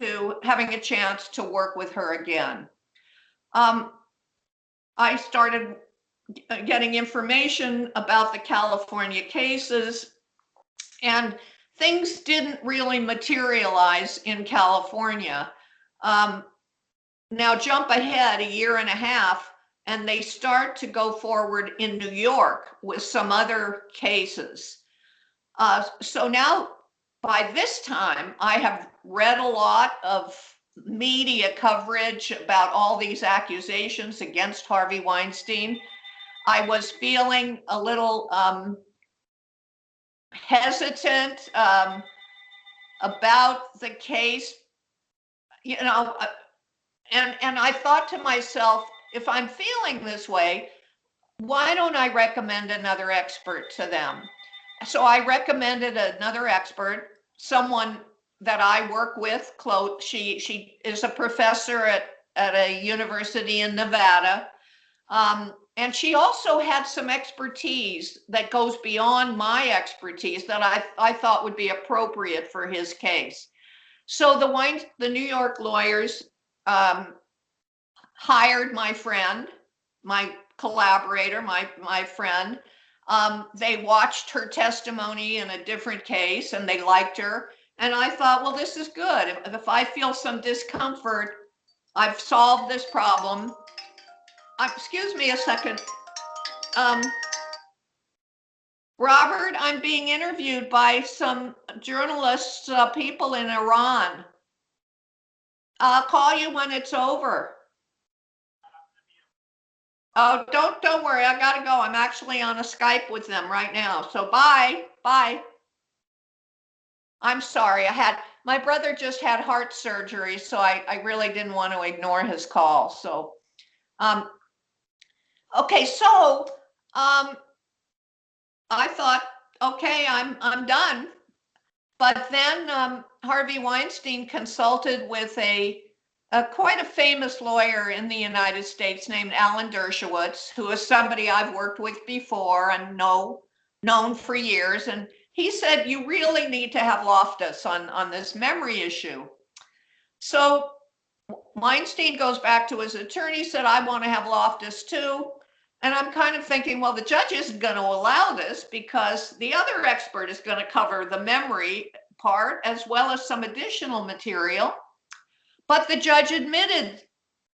to having a chance to work with her again. I started getting information about the California cases, and things didn't really materialize in California. Now jump ahead a year and a half, and they start to go forward in New York with some other cases. So now, by this time, I have read a lot of media coverage about all these accusations against Harvey Weinstein. I was feeling a little hesitant about the case, you know, and I thought to myself, if I'm feeling this way, why don't I recommend another expert to them? So I recommended another expert, someone that I work with close. She is a professor at a university in Nevada. And she also had some expertise that goes beyond my expertise that I thought would be appropriate for his case. So the New York lawyers hired my friend, my collaborator, my friend. They watched her testimony in a different case and they liked her. And I thought, well, this is good. If I feel some discomfort, I've solved this problem. Excuse me a second. Robert, I'm being interviewed by some journalists, people in Iran. I'll call you when it's over. Oh, don't worry, I gotta go. I'm actually on a Skype with them right now. So bye. I'm sorry, my brother just had heart surgery, so I really didn't want to ignore his call. So, okay, so I thought, okay, I'm done. But then Harvey Weinstein consulted with a quite a famous lawyer in the United States named Alan Dershowitz, who is somebody I've worked with before and known for years. And he said, you really need to have Loftus on this memory issue. So Weinstein goes back to his attorney, said, I want to have Loftus too. And I'm kind of thinking, well, the judge isn't going to allow this because the other expert is going to cover the memory part as well as some additional material. But the judge admitted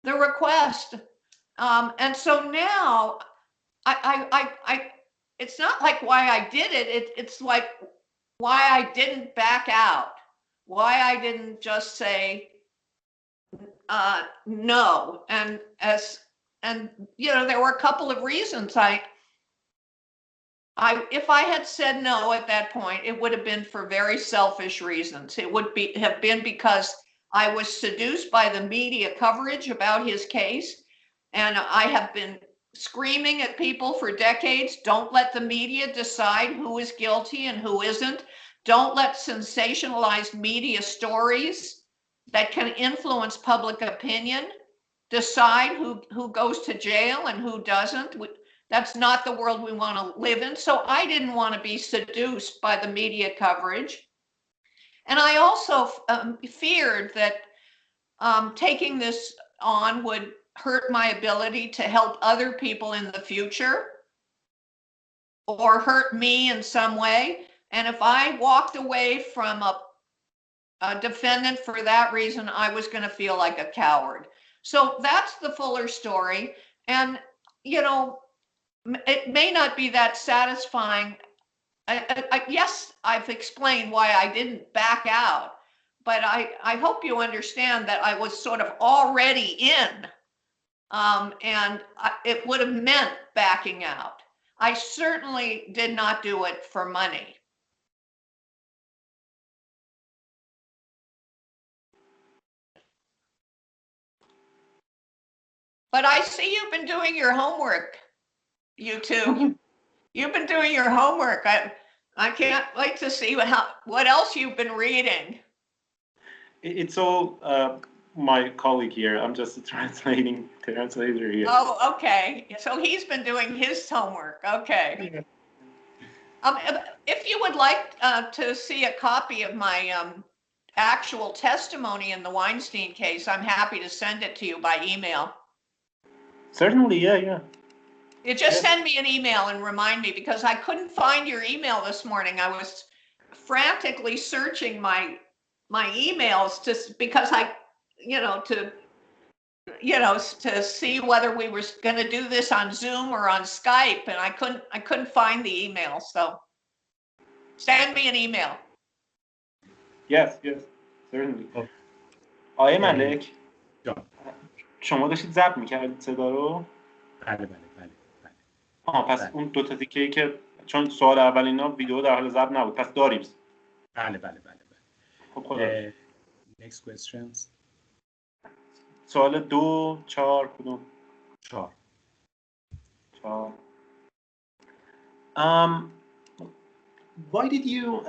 the request. And so now it's not like why I did it. It's like why I didn't back out, why I didn't just say no. And you know, there were a couple of reasons. If I had said no at that point, it would have been for very selfish reasons. It would have been because I was seduced by the media coverage about his case, and I have been screaming at people for decades, don't let the media decide who is guilty and who isn't. Don't let sensationalized media stories that can influence public opinion decide who goes to jail and who doesn't. That's not the world we want to live in. So I didn't want to be seduced by the media coverage. And I also feared that taking this on would hurt my ability to help other people in the future or hurt me in some way. And if I walked away from a defendant for that reason, I was going to feel like a coward. So that's the fuller story. And, you know, it may not be that satisfying. Yes, I've explained why I didn't back out, but I hope you understand that I was sort of already in, and it would have meant backing out. I certainly did not do it for money. But I see you've been doing your homework, you two. You've been doing your homework. I can't wait to see what else you've been reading. It's all my colleague here. I'm just a translator here. Oh, okay. So he's been doing his homework. Okay. Yeah. If you would like to see a copy of my actual testimony in the Weinstein case, I'm happy to send it to you by email. Certainly, yeah. You just send me an email and remind me, because I couldn't find your email this morning. I was frantically searching my emails because to see whether we were going to do this on Zoom or on Skype, and I couldn't find the email. So send me an email. Yes, certainly. آقای ملک جان. شما داشتید ضبط میکردید صدا رو؟ بله. پس اون دو تا تیکه‌ای که چون سوال اول اینا ویدیو در حال ضبط نبود، پس داریم. بله. خب خدا. Next questions. سوال 2 4 کدوم؟ 4. Why did you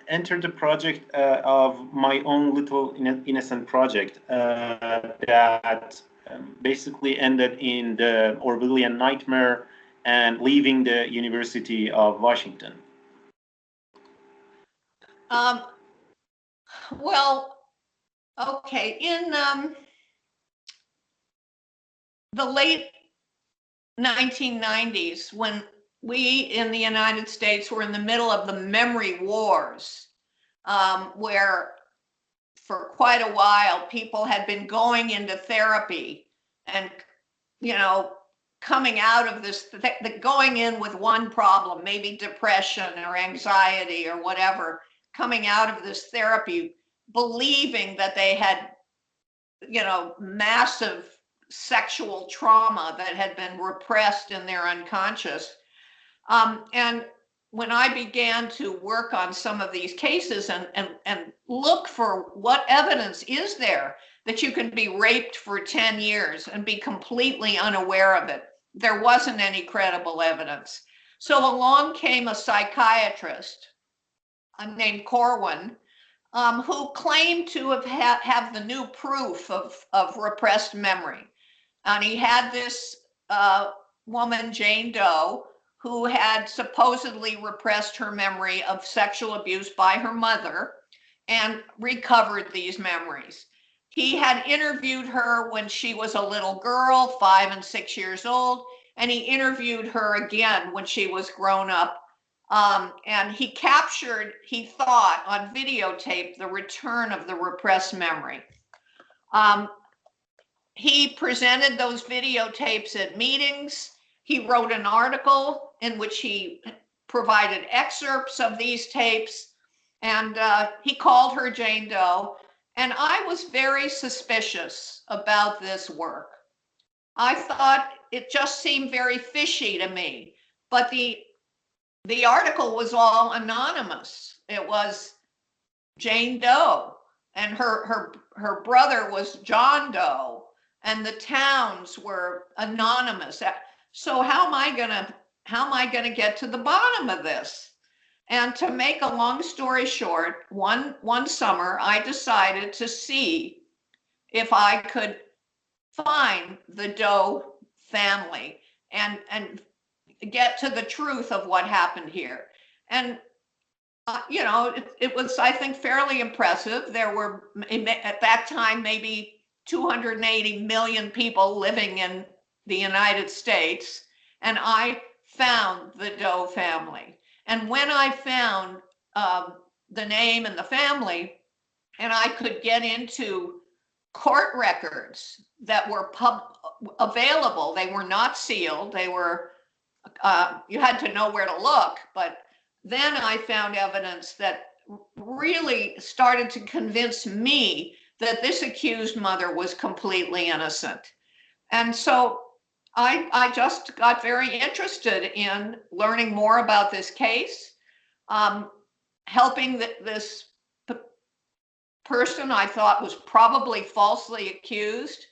enter the project of my own little innocent project that basically ended in the Orwellian nightmare and leaving the University of Washington? Well, okay, in the late 1990s, when we in the United States were in the middle of the memory wars, where for quite a while people had been going into therapy and, coming out of this, going in with one problem, maybe depression or anxiety or whatever, coming out of this therapy, believing that they had, massive sexual trauma that had been repressed in their unconscious. And when I began to work on some of these cases and look for what evidence is there that you can be raped for 10 years and be completely unaware of it, there wasn't any credible evidence. So along came a psychiatrist named Corwin, who claimed to have the new proof of repressed memory. And he had this woman, Jane Doe, who had supposedly repressed her memory of sexual abuse by her mother and recovered these memories. He had interviewed her when she was a little girl, 5 and 6 years old, and he interviewed her again when she was grown up. And he captured, he thought, on videotape, the return of the repressed memory. He presented those videotapes at meetings. He wrote an article in which he provided excerpts of these tapes, and he called her Jane Doe. And I was very suspicious about this work. I thought it just seemed very fishy to me, but the article was all anonymous. It was Jane Doe, and her brother was John Doe, and the towns were anonymous. So how am I gonna get to the bottom of this? And to make a long story short, one summer I decided to see if I could find the Doe family and get to the truth of what happened here. And it was, I think, fairly impressive. There were at that time maybe 280 million people living in the United States, and I found the Doe family. And when I found the name and the family, and I could get into court records that were available, they were not sealed, they were, you had to know where to look, but then I found evidence that really started to convince me that this accused mother was completely innocent. And so I just got very interested in learning more about this case, helping this person I thought was probably falsely accused,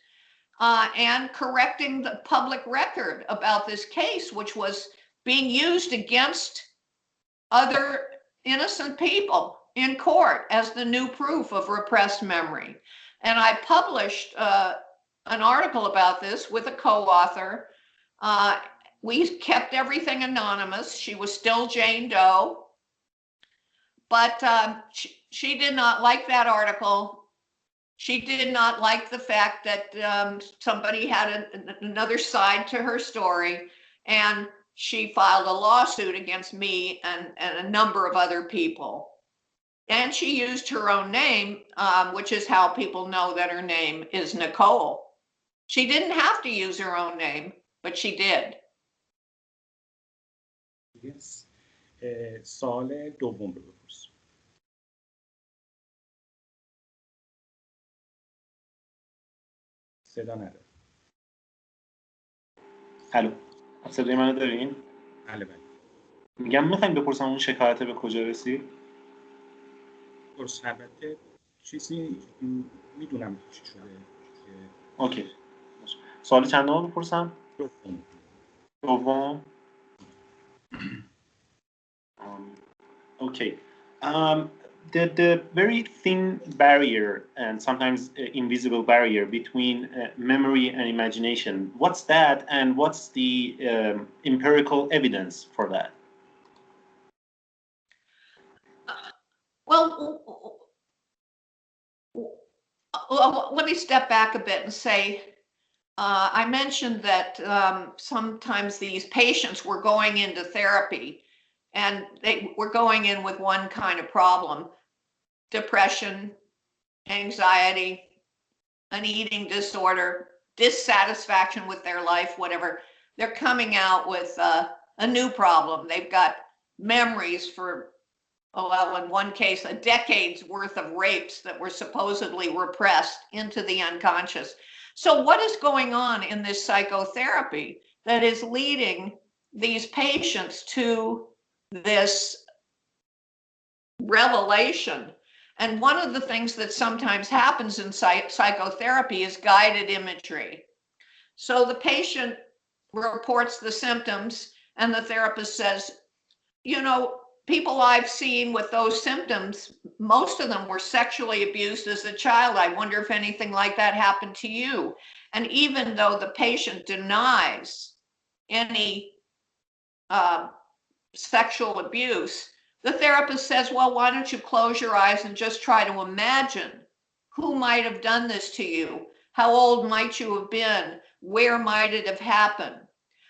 and correcting the public record about this case, which was being used against other innocent people in court as the new proof of repressed memory. And I published an article about this with a co-author. We kept everything anonymous. She was still Jane Doe. But she did not like that article. She did not like the fact that somebody had another side to her story, and she filed a lawsuit against me and a number of other people. And she used her own name, which is how people know that her name is Nicole. She didn't have to use her own name, but she did. Yes. سوال دوم رو بپرس. صدا نداره. الو، صدای منو دارین؟ بله بله. میگم میخوایم بپرسم اون شکایت به کجا رسید؟ درست، البته چیزی میدونم چی شده که اوکی. سوال چندم بپرسم؟ دوم. دوم. Okay. The very thin barrier and sometimes invisible barrier between memory and imagination. What's that, and what's the empirical evidence for that? Well, let me step back a bit and say, I mentioned that sometimes these patients were going into therapy and they were going in with one kind of problem: depression, anxiety, an eating disorder, dissatisfaction with their life, whatever. They're coming out with a new problem. They've got memories for, well, in one case, a decade's worth of rapes that were supposedly repressed into the unconscious. So what is going on in this psychotherapy that is leading these patients to this revelation? And one of the things that sometimes happens in psychotherapy is guided imagery. So the patient reports the symptoms and the therapist says, you know, people I've seen with those symptoms, most of them were sexually abused as a child. I wonder if anything like that happened to you. And even though the patient denies any sexual abuse, the therapist says, well, why don't you close your eyes and just try to imagine who might have done this to you? How old might you have been? Where might it have happened?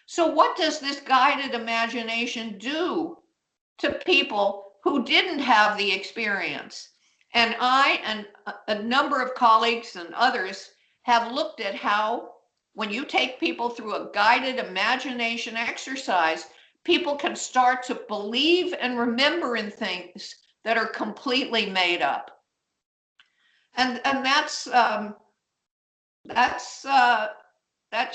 So what does this guided imagination do to people who didn't have the experience? And I and a number of colleagues and others have looked at how, when you take people through a guided imagination exercise, people can start to believe and remember in things that are completely made up. And that's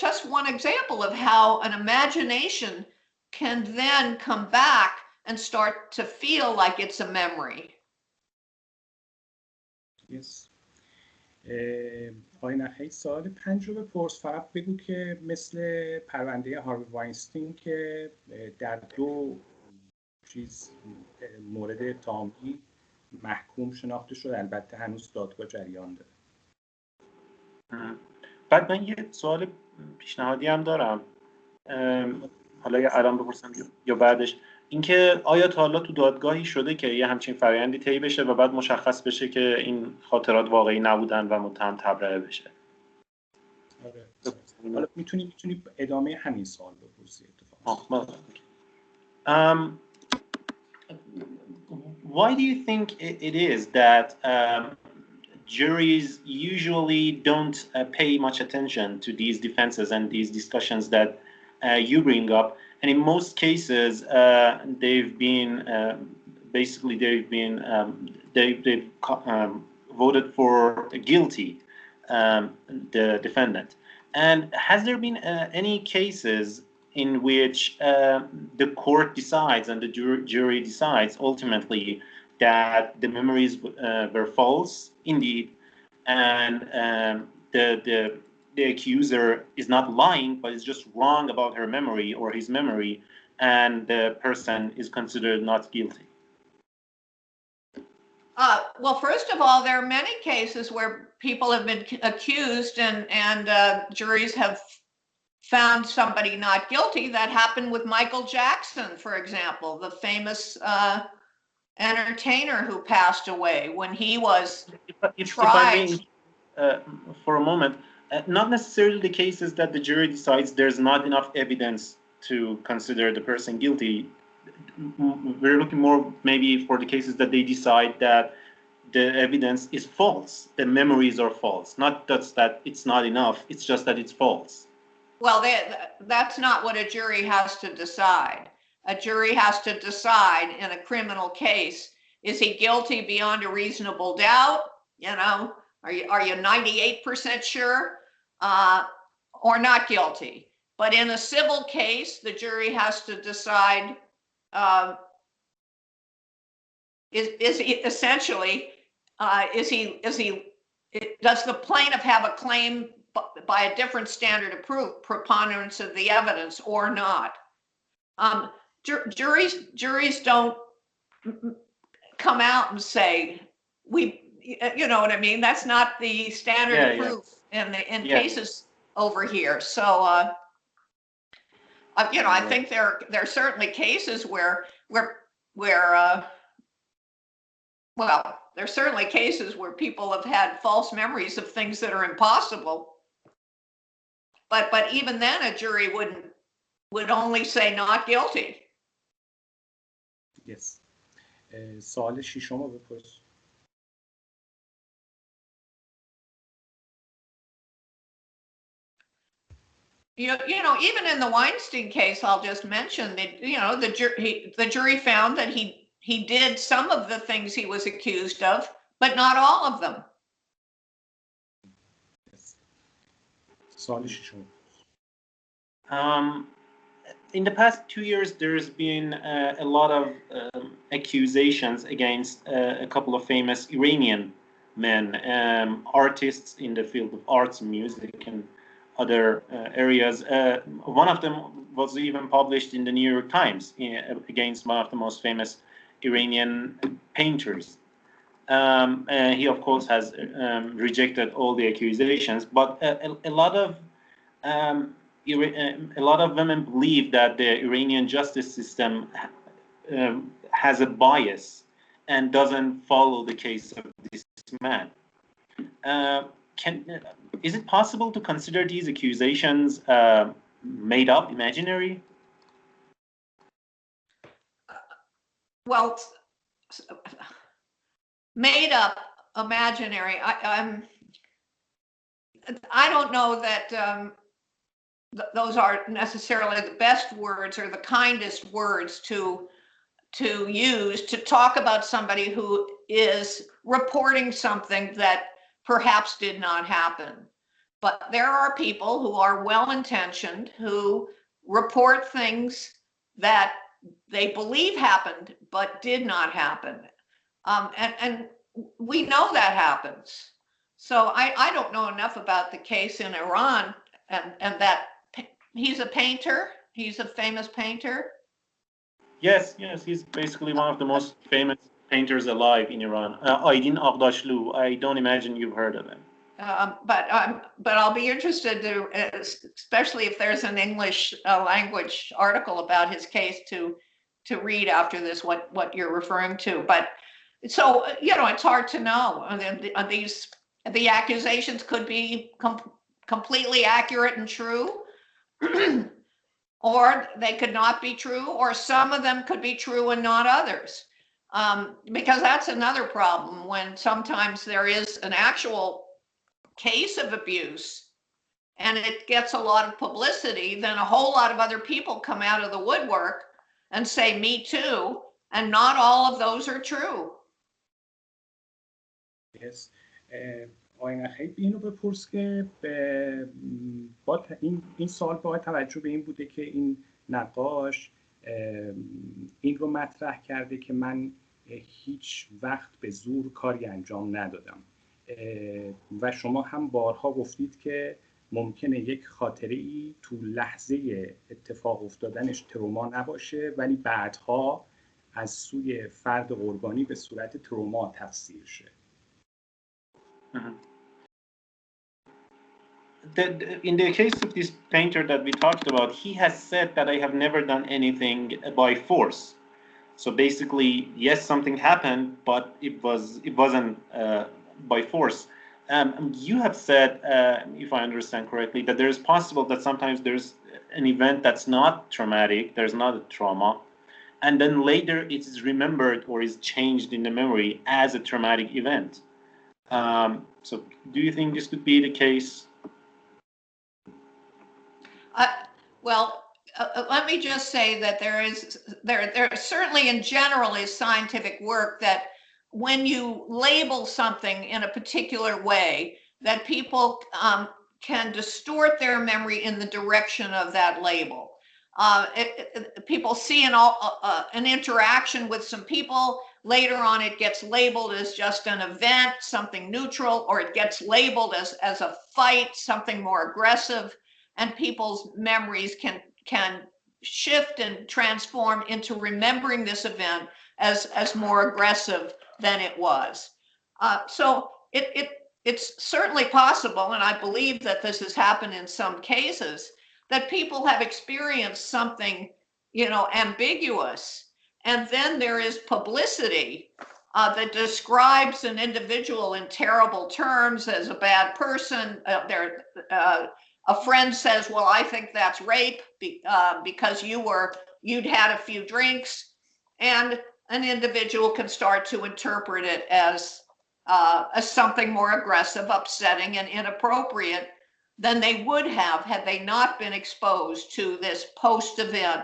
just one example of how an imagination can then come back and start to feel like it's a memory. Yes. آقای نخعی، سوال 5 رو بپرس. فقط بگو که مثل پرونده هاروی واینستین که در 2 چیز مورد اتهامی محکوم شناخته شد، البته هنوز دادگاه جریان داره. بعد من یه سوال پیشنهادی هم دارم، حالا یا الان بپرسم یا بعدش، اینکه آیا تا حالا تو دادگاهی شده که یه همچین فرآیندی طی بشه و بعد مشخص بشه که این خاطرات واقعی نبودن و متهم تبرئه بشه؟ آره. حالا میتونی ادامه همین سوال بپرسی اتفاقا. Why do you think it is that juries usually don't pay much attention to these defenses and these discussions that you bring up, and in most cases they've voted for guilty, the defendant? And has there been any cases in which the court decides and the jury decides ultimately that the memories were false indeed, and the accuser is not lying but is just wrong about her memory or his memory, and the person is considered not guilty? Well, first of all, there are many cases where people have been accused and juries have found somebody not guilty. That happened with Michael Jackson, for example, the famous entertainer who passed away when he was If I may, tried. for a moment, not necessarily the case is that the jury decides there's not enough evidence to consider the person guilty. We're looking more maybe for the cases that they decide that the evidence is false, the memories are false, not just that it's not enough, it's just that it's false. Well, that's not what a jury has to decide. A jury has to decide in a criminal case, is he guilty beyond a reasonable doubt? You know, are you 98% sure or not guilty? But in a civil case, the jury has to decide, is he essentially, does the plaintiff have a claim by a different standard of proof, preponderance of the evidence or not? Juries don't come out and say, you know what I mean? That's not the standard of proof in cases over here. So, you know, I think there are certainly cases where well, there's certainly cases where people have had false memories of things that are impossible. But even then, a jury would only say not guilty. Yes. سوال ششم رو بپرس. You know, even in the Weinstein case, I'll just mention that, you know, the jury found that he did some of the things he was accused of, but not all of them. Yes. سوال ششم. In the past 2 years, there's been a lot of accusations against a couple of famous Iranian men, artists in the field of arts, music, and other areas. One of them was even published in the New York Times against one of the most famous Iranian painters. He, of course, has rejected all the accusations, but a lot of women believe that the Iranian justice system has a bias and doesn't follow the case of this man. Is it possible to consider these accusations made up, imaginary? Well, made up, imaginary. I don't know that those are necessarily the best words or the kindest words to use to talk about somebody who is reporting something that perhaps did not happen. But there are people who are well-intentioned, who report things that they believe happened but did not happen. And we know that happens. So I don't know enough about the case in Iran, and that he's a painter. He's a famous painter. Yes, he's basically one of the most famous painters alive in Iran. Aydin Aghdashlu. I don't imagine you've heard of him. But I'll be interested to, especially if there's an English language article about his case to read after this, what you're referring to. But so, you know, it's hard to know. The accusations could be completely accurate and true, or they could not be true, or some of them could be true and not others. Because that's another problem, when sometimes there is an actual case of abuse and it gets a lot of publicity, then a whole lot of other people come out of the woodwork and say, me too, and not all of those are true. Yes. آقای نخیب اینو بپرس که این سوال با توجه به این بوده که این نقاش این رو مطرح کرده که من هیچ وقت به زور کاری انجام ندادم و شما هم بارها گفتید که ممکنه یک خاطره‌ای تو لحظه اتفاق افتادنش تروما نباشه ولی بعدها از سوی فرد قربانی به صورت تروما تفسیر شه. In the case of this painter that we talked about, he has said that I have never done anything by force. So basically, yes, something happened, but it wasn't by force. You have said, if I understand correctly, that there is possible that sometimes there's an event that's not traumatic, there's not a trauma, and then later it is remembered or is changed in the memory as a traumatic event. So do you think this could be the case? Well, let me just say that there certainly in general is scientific work that when you label something in a particular way, that people can distort their memory in the direction of that label. People see an interaction with some people, later on it gets labeled as just an event, something neutral, or it gets labeled as a fight, something more aggressive, and people's memories can shift and transform into remembering this event as more aggressive than it was. So it's certainly possible, and I believe that this has happened in some cases, that people have experienced something, ambiguous, and then there is publicity that describes an individual in terrible terms as a bad person. A friend says, well, I think that's rape because you'd had a few drinks, and an individual can start to interpret it as something more aggressive, upsetting, and inappropriate than they would have had they not been exposed to this post-event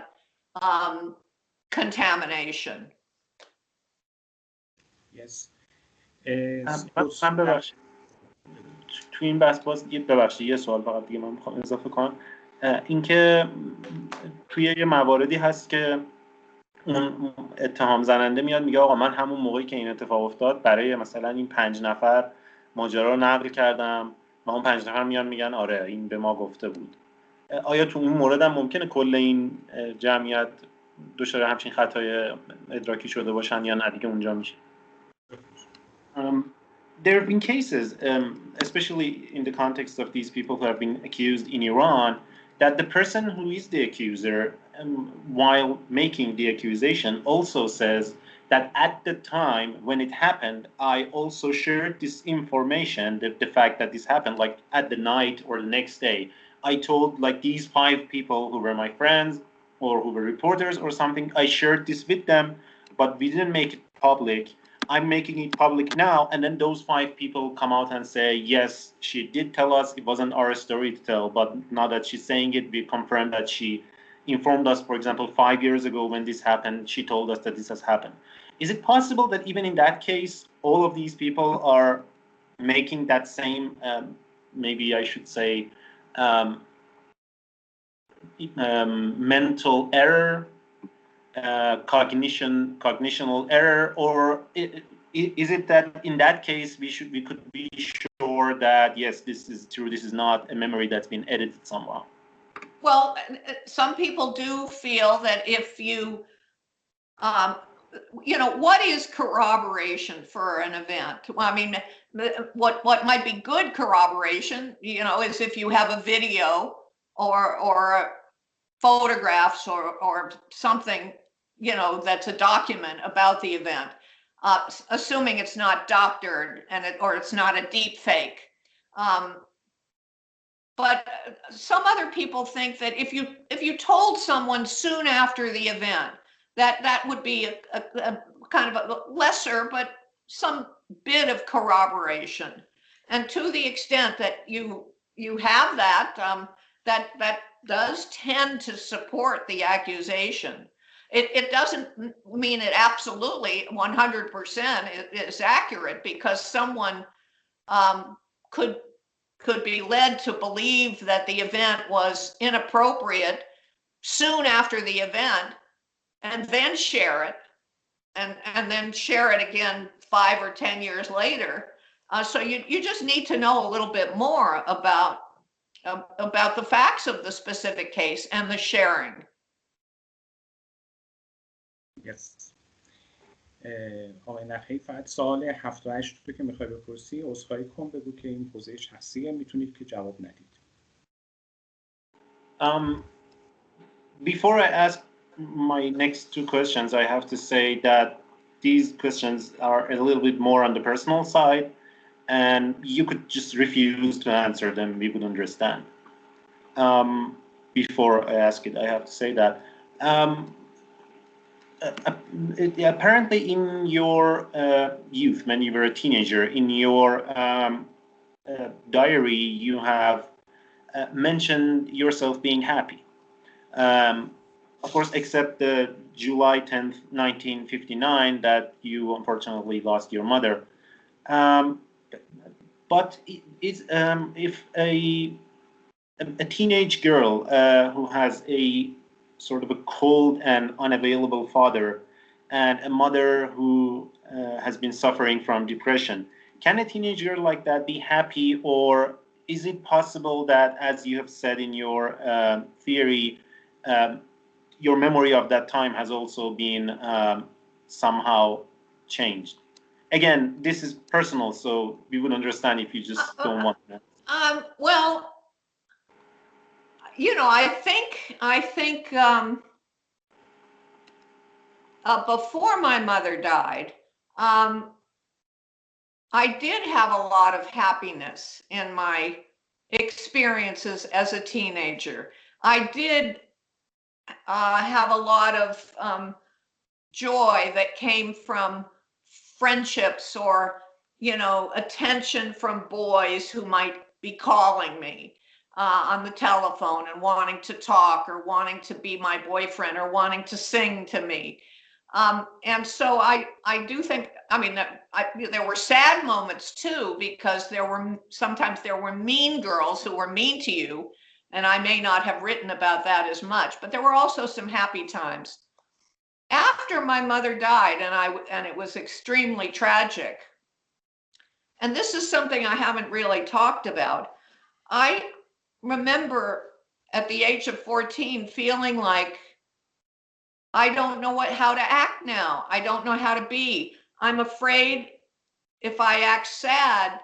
contamination. Yes. من ببخشید تو این بحث باز ببخشید یه سوال فقط دیگه من میخوام اضافه کنم، اینکه توی یه مواردی هست که اون اتهام زننده میاد میگه آقا من همون موقعی که این اتفاق افتاد برای مثلا این 5 نفر ماجرا رو نقل کردم و اون 5 نفر میان میگن آره این به ما گفته بود. آیا تو اون مورد هم ممکنه کل این جمعیت دچار همچین خطای ادراکی شده باشن یا نه دیگه اونجا میشه؟ There have been cases, especially in the context of these people who have been accused in Iran, that the person who is the accuser, while making the accusation, also says that at the time when it happened, I also shared this information, the fact that this happened, like at the night or the next day. I told like these 5 people who were my friends or who were reporters or something, I shared this with them, but we didn't make it public. I'm making it public now, and then those 5 people come out and say, yes, she did tell us, it wasn't our story to tell, but now that she's saying it, we confirm that she informed us, for example, 5 years ago when this happened, she told us that this has happened. Is it possible that even in that case, all of these people are making that same, maybe I should say, mental error, cognitional error, or is it that in that case we could be sure that yes, this is true, this is not a memory that's been edited somehow? Well, some people do feel that if what is corroboration for an event? I mean, what might be good corroboration, is if you have a video or photographs or something, that's a document about the event, assuming it's not doctored or it's not a deep fake. But some other people think that if you told someone soon after the event, that would be a kind of a lesser, but some bit of corroboration. And to the extent that you have that, that does tend to support the accusation. It doesn't mean it absolutely 100% is accurate, because someone could be led to believe that the event was inappropriate soon after the event and then share it and then share it again 5 or 10 years later. So you just need to know a little bit more about the facts of the specific case and the sharing. Yes. آقای نخی فقط سوال 7 و 8 رو که میخوای بپرسی عذرخواهی کن، بگو که این حوزه شخصیه، میتونید که جواب ندید. Before I ask my next two questions, I have to say that these questions are a little bit more on the personal side, and you could just refuse to answer them. We would understand. Um, Before I ask it, I have to say that. Um, Apparently, in your youth, when you were a teenager, in your diary, you have mentioned yourself being happy. Um, of course, except the July 10th, 1959, that you unfortunately lost your mother. Um, but if a teenage girl who has a sort of a cold and unavailable father, and a mother who has been suffering from depression, can a teenage girl like that be happy, or is it possible that, as you have said in your theory, um, your memory of that time has also been somehow changed? Again, this is personal, so we would understand if you just don't want to. Well, I think before my mother died, um, I did have a lot of happiness in my experiences as a teenager. I did have a lot of joy that came from friendships, or attention from boys who might be calling me on the telephone and wanting to talk, or wanting to be my boyfriend, or wanting to sing to me. And so I do think, I mean, that there were sad moments too, because sometimes there were mean girls who were mean to you, and I may not have written about that as much, but there were also some happy times. After my mother died, and it was extremely tragic, and this is something I haven't really talked about. I remember at the age of 14 feeling like I don't know how to act now. I don't know how to be. I'm afraid if I act sad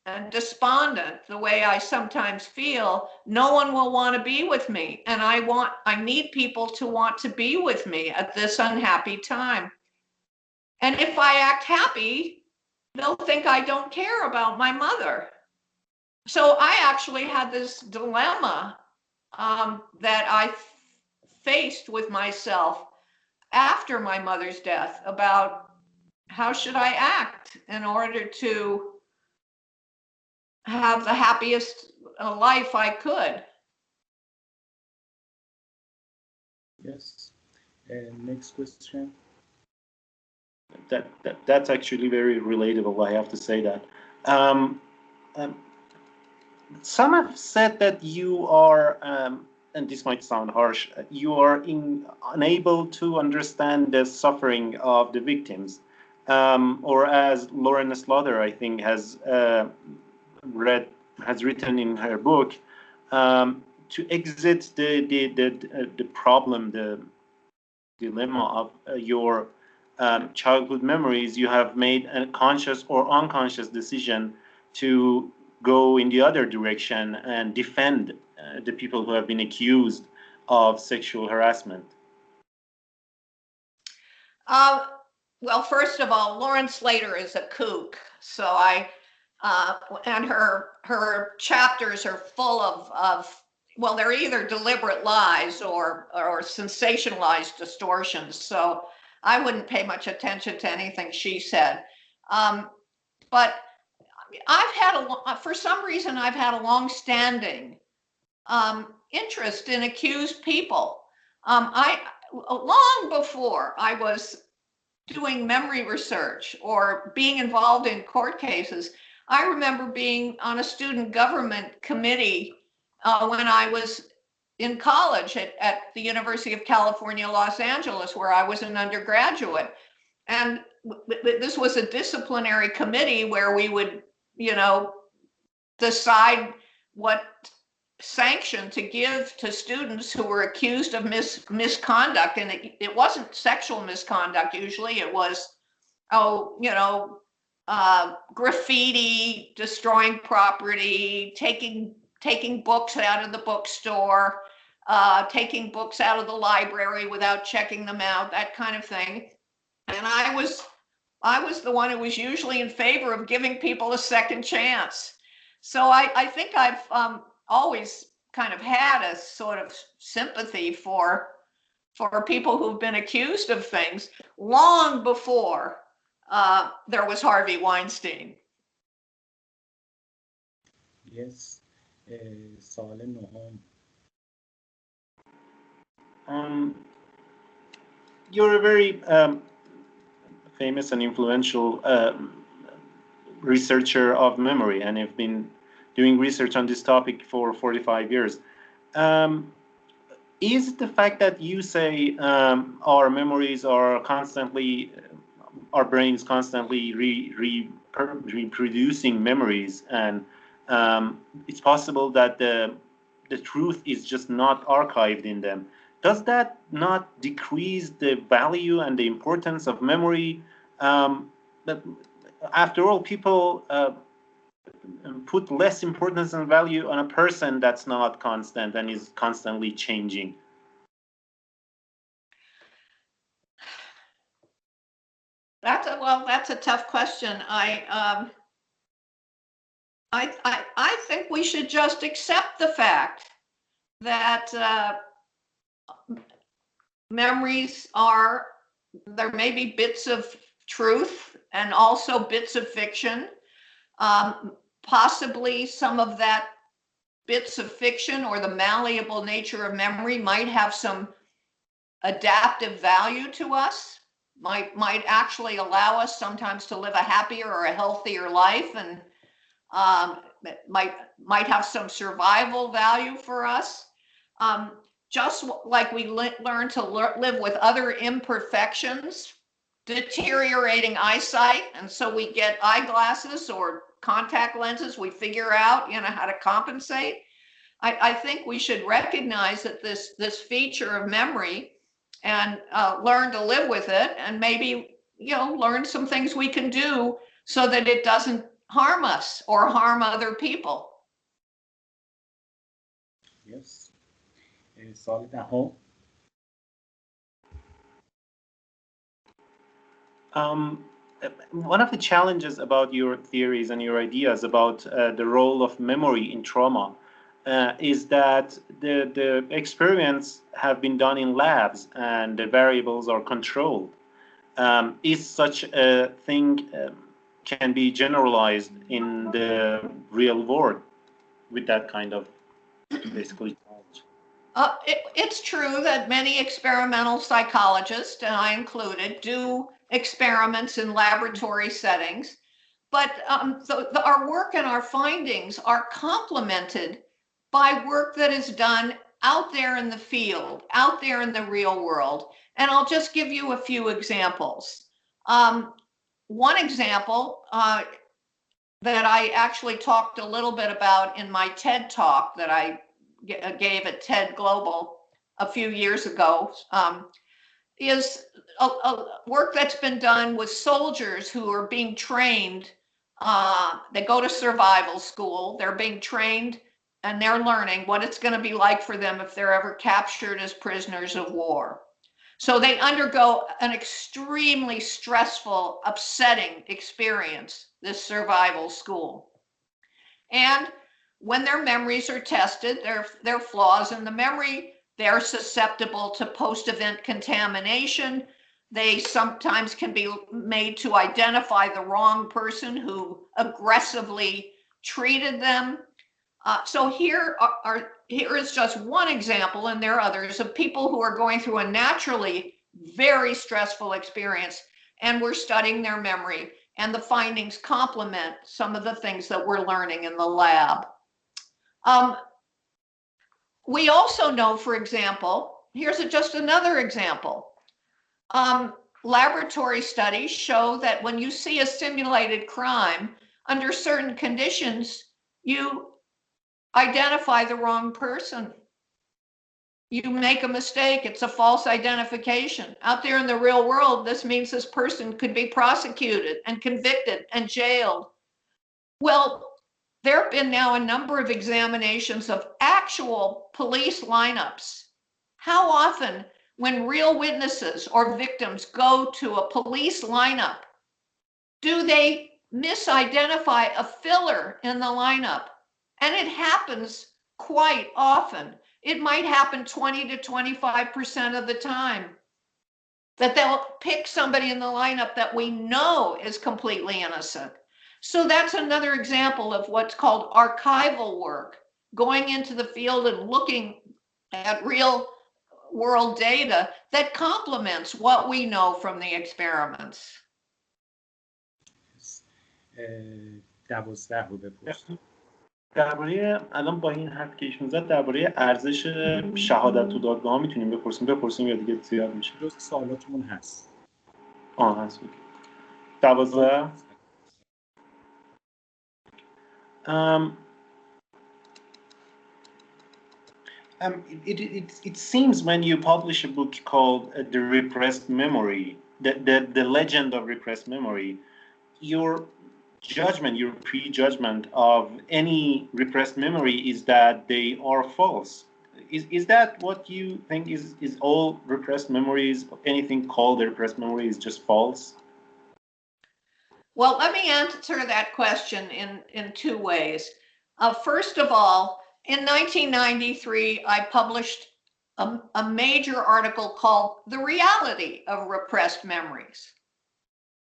and despondent the way I sometimes feel, no one will want to be with me. And I need people to want to be with me at this unhappy time. And if I act happy, they'll think I don't care about my mother. So I actually had this dilemma that I faced with myself after my mother's death, about how should I act in order to have the happiest life I could. Yes. Next question. That's actually very relatable. I have to say that. Um, um, some have said that you are, and this might sound harsh, you are unable to understand the suffering of the victims, or as Lauren Slaughter, I think, read has written in her book, to exit the problem, the dilemma of your childhood memories, you have made a conscious or unconscious decision to go in the other direction and defend the people who have been accused of sexual harassment. Uh, well, first of all, Lauren Slater is a kook, so and her chapters are full of well, they're either deliberate lies or sensationalized distortions. So I wouldn't pay much attention to anything she said. But for some reason, I've had a long-standing interest in accused people. I long before I was doing memory research or being involved in court cases, I remember being on a student government committee when I was in college at the University of California, Los Angeles, where I was an undergraduate. And this was a disciplinary committee where we would, decide what sanction to give to students who were accused of misconduct. And it wasn't sexual misconduct. Usually it was, graffiti, destroying property, taking books out of the bookstore, taking books out of the library without checking them out, that kind of thing. And I was the one who was usually in favor of giving people a second chance. So I think I've always kind of had a sort of sympathy for people who've been accused of things long before there was Harvey Weinstein. Yes. سال نهم. You're a very famous and influential researcher of memory, and have been doing research on this topic for 45 years. Is the fact that you say our memories are constantly, our brains constantly reproducing memories, and it's possible that the truth is just not archived in them, does that not decrease the value and the importance of memory? But after all, people put less importance and value on a person that's not constant and is constantly changing. That's a tough question. I think we should just accept the fact that memories are, there may be bits of truth and also bits of fiction. Possibly some of that bits of fiction or the malleable nature of memory might have some adaptive value to us, might actually allow us sometimes to live a happier or a healthier life, and might have some survival value for us. Just like we learn to live with other imperfections, deteriorating eyesight, and so we get eyeglasses or contact lenses, we figure out, how to compensate. I think we should recognize that this feature of memory and learn to live with it, and maybe, learn some things we can do so that it doesn't harm us or harm other people. Yes. سال دهم. One of the challenges about your theories and your ideas about the role of memory in trauma is that the experiments have been done in labs and the variables are controlled. Is such a thing can be generalized in the real world with that kind of basically challenge? It's true that many experimental psychologists, and I included, do experiments in laboratory settings, but our work and our findings are complemented by work that is done out there in the field, out there in the real world. And I'll just give you a few examples. One example that I actually talked a little bit about in my TED talk that I gave at TED Global a few years ago, is a work that's been done with soldiers who are being trained. They go to survival school, they're being trained, and they're learning what it's going to be like for them if they're ever captured as prisoners of war. So they undergo an extremely stressful, upsetting experience, this survival school. And when their memories are tested, there are flaws in the memory. They're susceptible to post-event contamination. They sometimes can be made to identify the wrong person who aggressively treated them. So here is just one example, and there are others, of people who are going through a naturally very stressful experience, and we're studying their memory, and the findings complement some of the things that we're learning in the lab. We also know, for example, here's just another example. Laboratory studies show that when you see a simulated crime, under certain conditions, you identify the wrong person. You make a mistake, it's a false identification. Out there in the real world, this means this person could be prosecuted and convicted and jailed. Well, there have been now a number of examinations of actual police lineups. How often, when real witnesses or victims go to a police lineup, do they misidentify a filler in the lineup? And it happens quite often. It might happen 20 to 25% of the time that they'll pick somebody in the lineup that we know is completely innocent. So that's another example of what's called archival work, going into the field and looking at real world data that complements what we know from the experiments. 12 رو بپرسید. درباره الان با این حرف که ایشون زد درباره ارزش شهادت تو دادگاه میتونیم بپرسیم یا دیگه زیاد میشه؟ جز سوالاتمون هست. هست. 12. It seems when you publish a book called The Repressed Memory, the Legend of Repressed Memory, your judgment, your prejudgment of any repressed memory is that they are false. Is that what you think is all repressed memories, anything called a repressed memory is just false? Well, let me answer that question in two ways. First of all, in 1993, I published a major article called The Reality of Repressed Memories.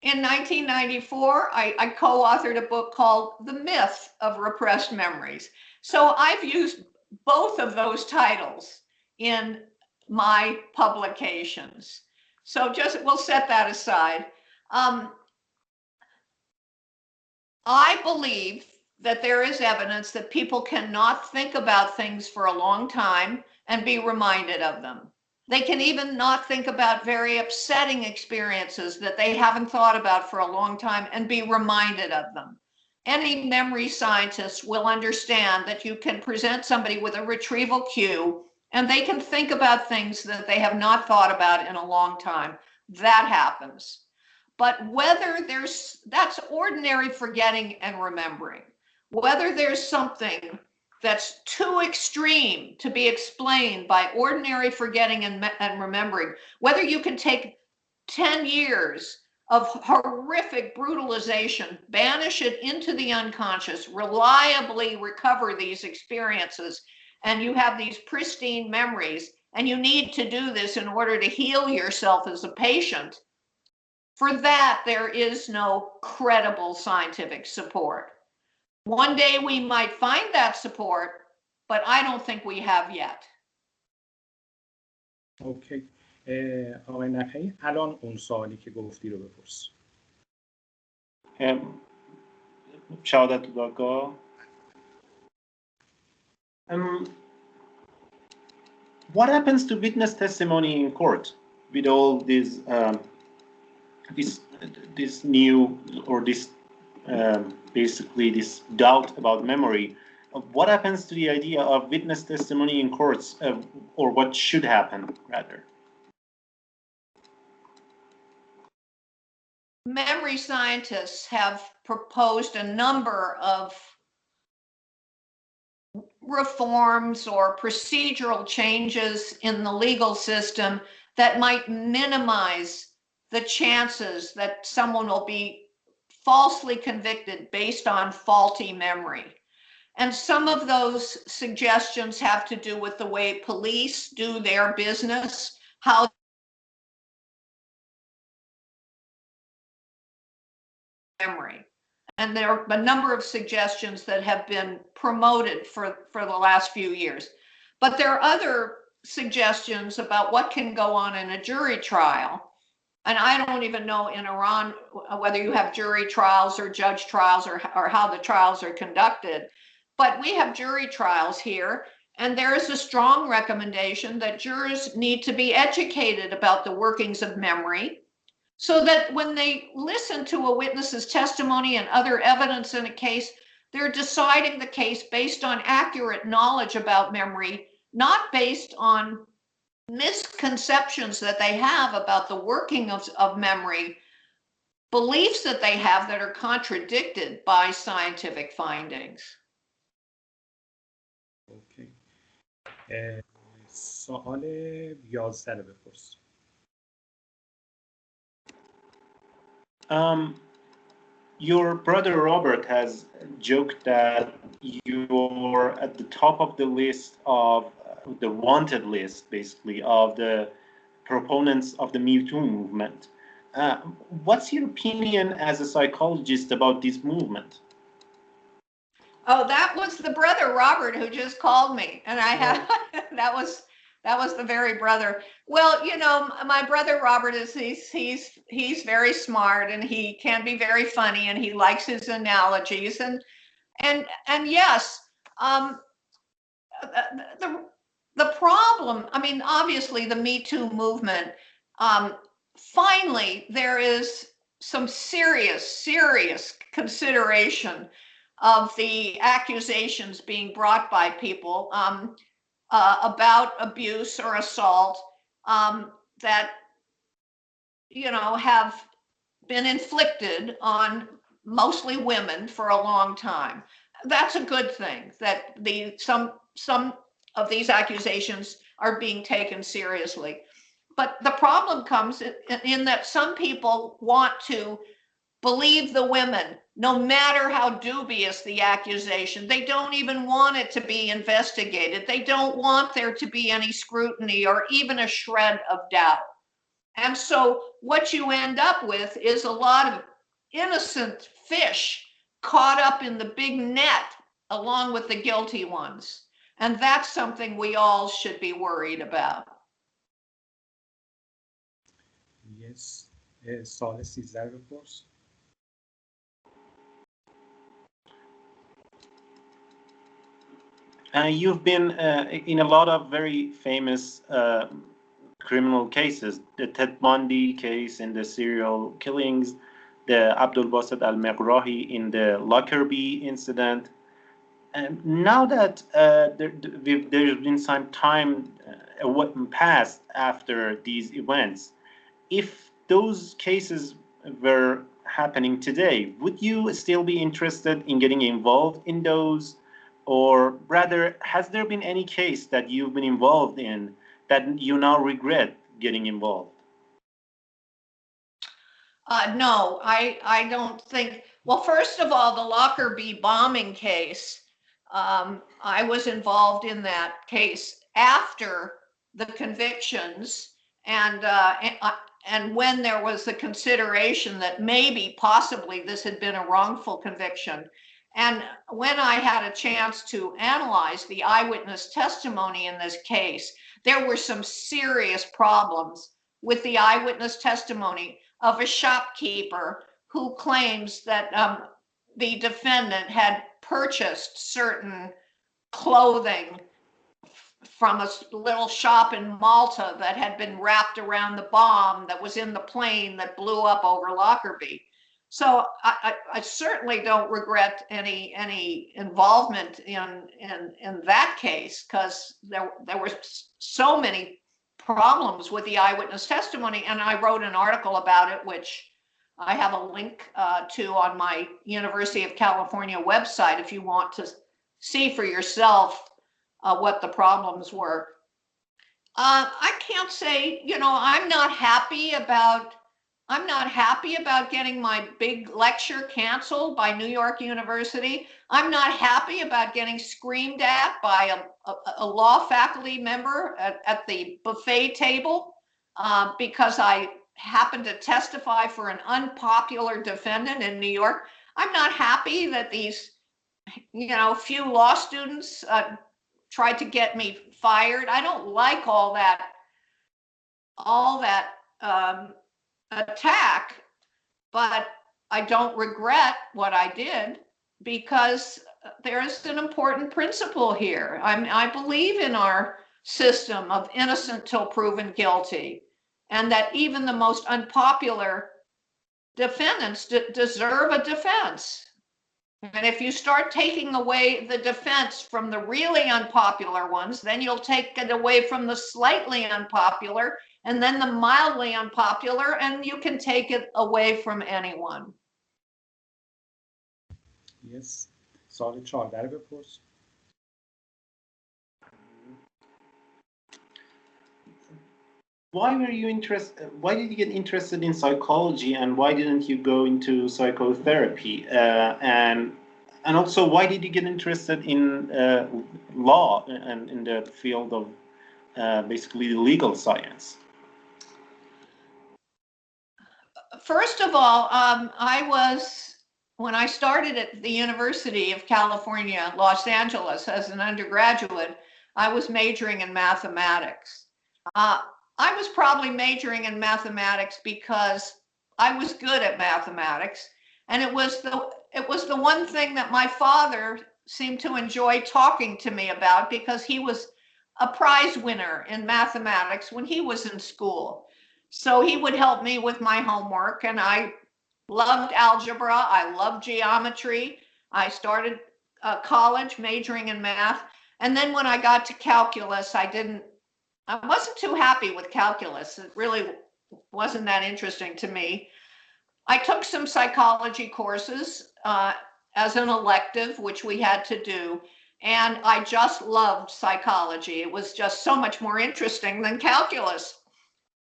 In 1994, I co-authored a book called The Myth of Repressed Memories. So I've used both of those titles in my publications. So we'll set that aside. I believe that there is evidence that people cannot think about things for a long time and be reminded of them. They can even not think about very upsetting experiences that they haven't thought about for a long time and be reminded of them. Any memory scientist will understand that you can present somebody with a retrieval cue and they can think about things that they have not thought about in a long time. That happens. But whether that's ordinary forgetting and remembering. Whether there's something that's too extreme to be explained by ordinary forgetting and remembering, whether you can take 10 years of horrific brutalization, banish it into the unconscious, reliably recover these experiences, and you have these pristine memories, and you need to do this in order to heal yourself as a patient. For that, there is no credible scientific support. One day we might find that support, but I don't think we have yet. اوکی. آقای نقی الان اون سوالی که گفتی رو بپرس. شهادت تو دادگاه. What happens to witness testimony in court with all these this new or this basically this doubt about memory? What happens to the idea of witness testimony in courts, or what should happen rather? Memory scientists have proposed a number of reforms or procedural changes in the legal system that might minimize the chances that someone will be falsely convicted based on faulty memory. And some of those suggestions have to do with the way police do their business, how memory. And there are a number of suggestions that have been promoted for the last few years. But there are other suggestions about what can go on in a jury trial. And I don't even know in Iran whether you have jury trials or judge trials or how the trials are conducted. But we have jury trials here, and there is a strong recommendation that jurors need to be educated about the workings of memory, so that when they listen to a witness's testimony and other evidence in a case, they're deciding the case based on accurate knowledge about memory, not based on misconceptions that they have about the working of memory beliefs that they have that are contradicted by scientific findings. اوکی. سوال 11 رو بپرس. Your brother Robert has joked that you're at the top of the list of the wanted list, basically, of the proponents of the Me Too movement. What's your opinion as a psychologist about this movement? Oh, that was the brother Robert who just called me, and I had that was the very brother. Well, you know, my brother Robert is he's very smart, and he can be very funny, and he likes his analogies, and yes, the problem. I mean, obviously, the Me Too movement. Finally, there is some serious consideration of the accusations being brought by people about abuse or assault that, you know, have been inflicted on mostly women for a long time. That's a good thing that some of these accusations are being taken seriously. But the problem comes in that some people want to believe the women, no matter how dubious the accusation. They don't even want it to be investigated. They don't want there to be any scrutiny or even a shred of doubt. And so what you end up with is a lot of innocent fish caught up in the big net along with the guilty ones. And that's something we all should be worried about. Yes. سوال 13 رو بپرس. You've been in a lot of very famous criminal cases, the Ted Bundy case in the serial killings, the Abdul Basit al-Megrahi in the Lockerbie incident. And now that there's been some time passed after these events, if those cases were happening today, would you still be interested in getting involved in those? Or rather, has there been any case that you've been involved in that you now regret getting involved? No, I don't think. Well, first of all, the Lockerbie bombing case, I was involved in that case after the convictions, and when there was the consideration that maybe, possibly, this had been a wrongful conviction. And when I had a chance to analyze the eyewitness testimony in this case, there were some serious problems with the eyewitness testimony of a shopkeeper who claims that the defendant had purchased certain clothing from a little shop in Malta that had been wrapped around the bomb that was in the plane that blew up over Lockerbie. So I certainly don't regret any involvement in that case, because there were so many problems with the eyewitness testimony, and I wrote an article about it, which I have a link to on my University of California website if you want to see for yourself what the problems were. I can't say, you know, I'm not happy about getting my big lecture canceled by New York University. I'm not happy about getting screamed at by a law faculty member at the buffet table because I happened to testify for an unpopular defendant in New York. I'm not happy that these, you know, few law students tried to get me fired. I don't like all that attack, but I don't regret what I did, because there is an important principle here. I believe in our system of innocent till proven guilty, and that even the most unpopular defendants deserve a defense. And if you start taking away the defense from the really unpopular ones, then you'll take it away from the slightly unpopular, and then the mildly unpopular, and you can take it away from anyone. Yes. سال 14 رو بپرس. Why were you interested? Why did you get interested in psychology, and why didn't you go into psychotherapy? And also, why did you get interested in law and in the field of basically legal science? First of all, when I started at the University of California, Los Angeles, as an undergraduate, I was majoring in mathematics. I was probably majoring in mathematics because I was good at mathematics, and it was the one thing that my father seemed to enjoy talking to me about, because he was a prize winner in mathematics when he was in school. So he would help me with my homework, and I loved algebra. I loved geometry. I started college majoring in math. And then when I got to calculus, I wasn't too happy with calculus. It really wasn't that interesting to me. I took some psychology courses as an elective, which we had to do. And I just loved psychology. It was just so much more interesting than calculus.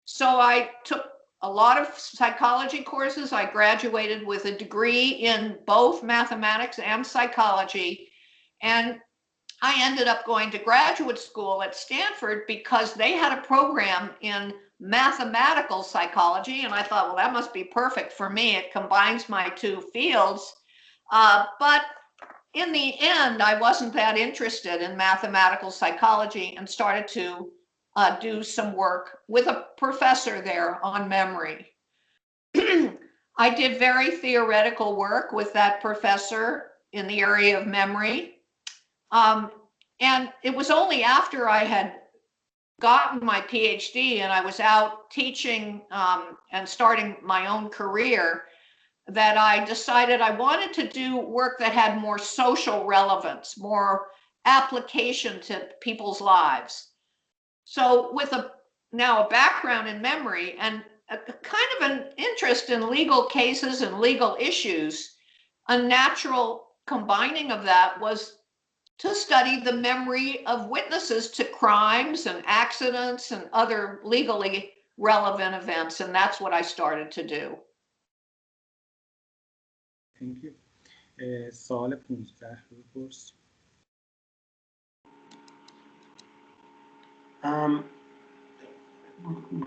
So I took a lot of psychology courses. I graduated with a degree in both mathematics and psychology. And I ended up going to graduate school at Stanford because they had a program in mathematical psychology. And I thought, well, that must be perfect for me. It combines my two fields. But in the end, I wasn't that interested in mathematical psychology and started to do some work with a professor there on memory. I did very theoretical work with that professor in the area of memory. And it was only after I had gotten my PhD and I was out teaching and starting my own career that I decided I wanted to do work that had more social relevance, more application to people's lives. So with now a background in memory and a kind of an interest in legal cases and legal issues, a natural combining of that was to study the memory of witnesses to crimes and accidents and other legally relevant events. And that's what I started to do. Thank you. سوال 15 رو بپرس.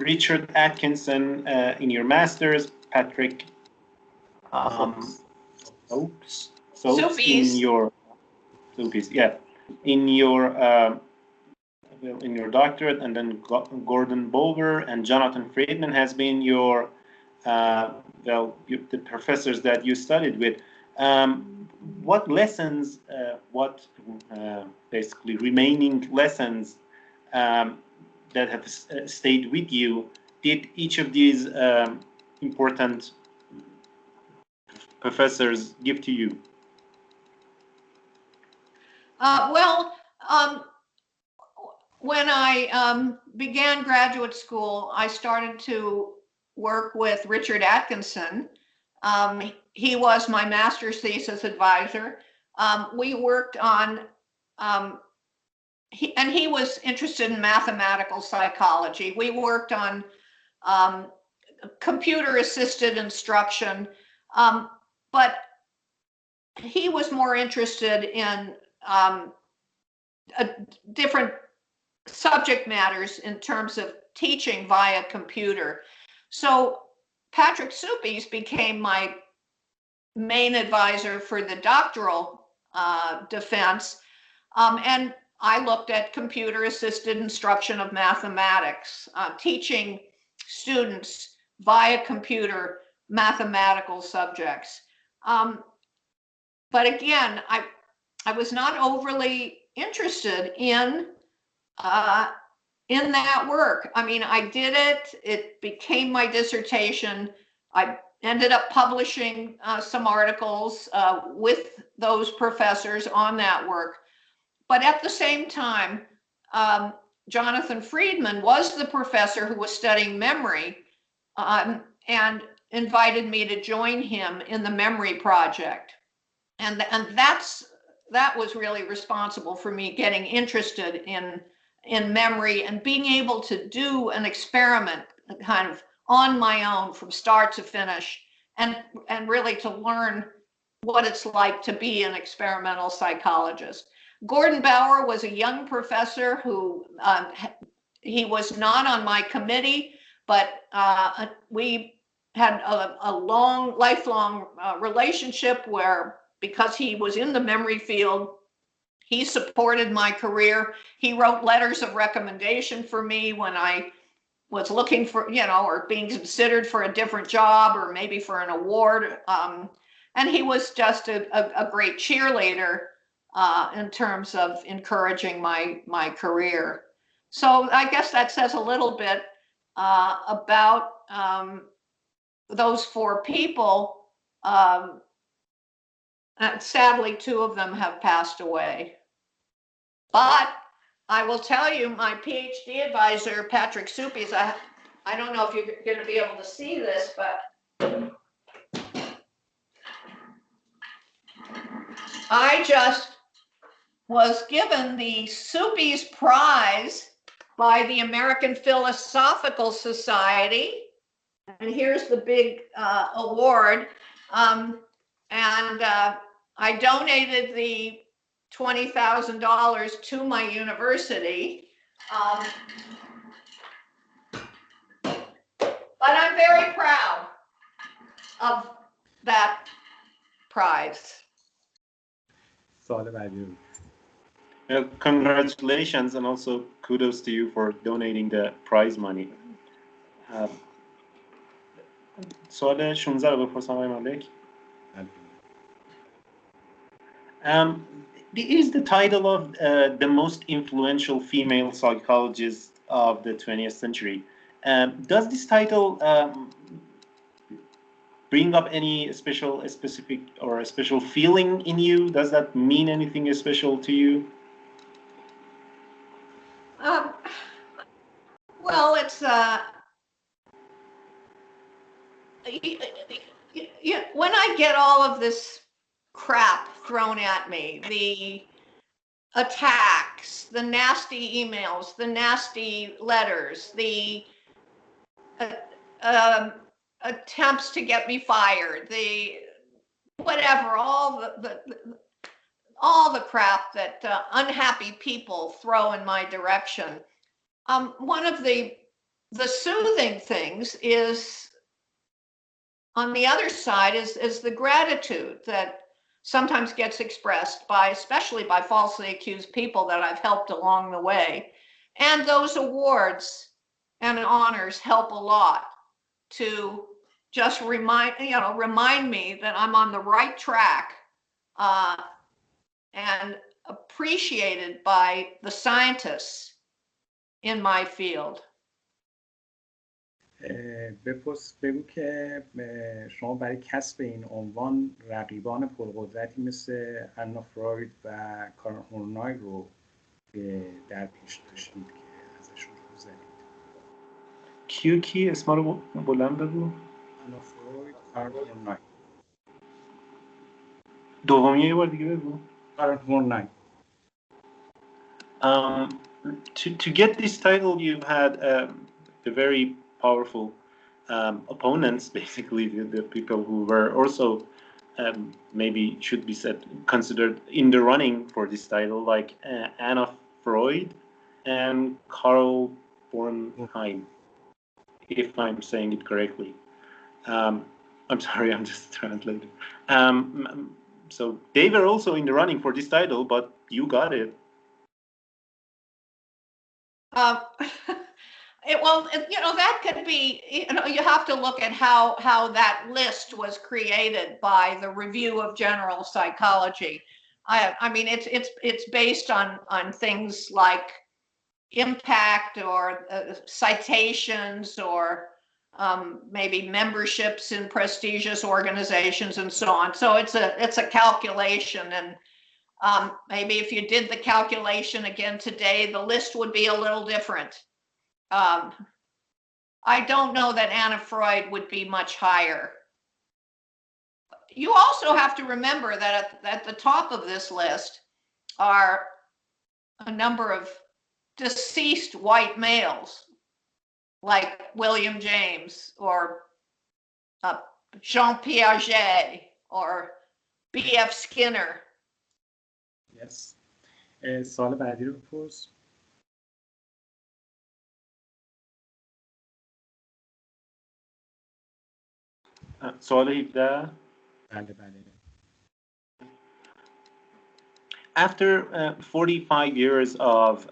Richard Atkinson in your master's, Patrick Soaps in your Soapies, yeah, in your doctorate, and then Gordon Bover and Jonathan Friedman has been your the professors that you studied with. What lessons, basically remaining lessons that have stayed with you did each of these important professors give to you? When I began graduate school, I started to work with Richard Atkinson. He was my master's thesis advisor. We worked on, he was interested in mathematical psychology. We worked on computer-assisted instruction, but he was more interested in different subject matters in terms of teaching via computer. So Patrick Soapies became my main advisor for the doctoral defense, and I looked at computer-assisted instruction of mathematics, teaching students via computer mathematical subjects. But again, I was not overly interested in that work. I mean, I did it. It became my dissertation. I ended up publishing some articles with those professors on that work. But at the same time, Jonathan Friedman was the professor who was studying memory, and invited me to join him in the memory project. And that was really responsible for me getting interested in memory and being able to do an experiment kind of on my own from start to finish, and really to learn what it's like to be an experimental psychologist. Gordon Bauer was a young professor who he was not on my committee, but we had a lifelong relationship where, because he was in the memory field, he supported my career. He wrote letters of recommendation for me when I was looking for, or being considered for a different job or maybe for an award. And he was just a great cheerleader in terms of encouraging my career. So I guess that says a little bit about those four people. Sadly, two of them have passed away. But I will tell you, my PhD advisor, Patrick Suppies, I don't know if you're going to be able to see this, but I just was given the Suppies Prize by the American Philosophical Society. And here's the big award. And I donated the $20,000 to my university. But I'm very proud of that prize. سوال بعدی. Congratulations, and also kudos to you for donating the prize money. سوال 16 رو بپرسم آقای مالک. Is the title of the most influential female psychologist of the 20th century. Does this title bring up any specific or a special feeling in you? Does that mean anything special to you? Well, it's when I get all of this crap thrown at me, the attacks, the nasty emails, the nasty letters, the attempts to get me fired, the whatever, all the crap that unhappy people throw in my direction. One of the soothing things is, on the other side, is the gratitude that sometimes gets expressed especially by falsely accused people that I've helped along the way. And those awards and honors help a lot to just remind me that I'm on the right track, and appreciated by the scientists in my field. بگو که شما برای کسب این عنوان رقیبان پرقدرتی مثل آنا فروید و کارل هورنای رو در پیش داشتید که ازشون رو زدید. کی اسما رو بلند بگو. آنا فروید، کارل هورنای. دومی یه بار دیگه بگو. کارل هورنای. To get this title, you've had a very powerful opponents, basically the people who were also maybe should be considered in the running for this title, like Anna Freud and Karl Bornheim, if I'm saying it correctly. I'm sorry, I'm just translating. So they were also in the running for this title, but you got it. That could be, you have to look at how that list was created by the Review of General Psychology. I mean, it's based on things like impact or citations or maybe memberships in prestigious organizations and so on. So it's a calculation, and Maybe if you did the calculation again today, the list would be a little different. I don't know that Anna Freud would be much higher. You also have to remember that at the top of this list are a number of deceased white males, like William James or Jean Piaget or B.F. Skinner. Yes. سوال بعدی رو بپرس. سوال 17. بله بله. After 45 years of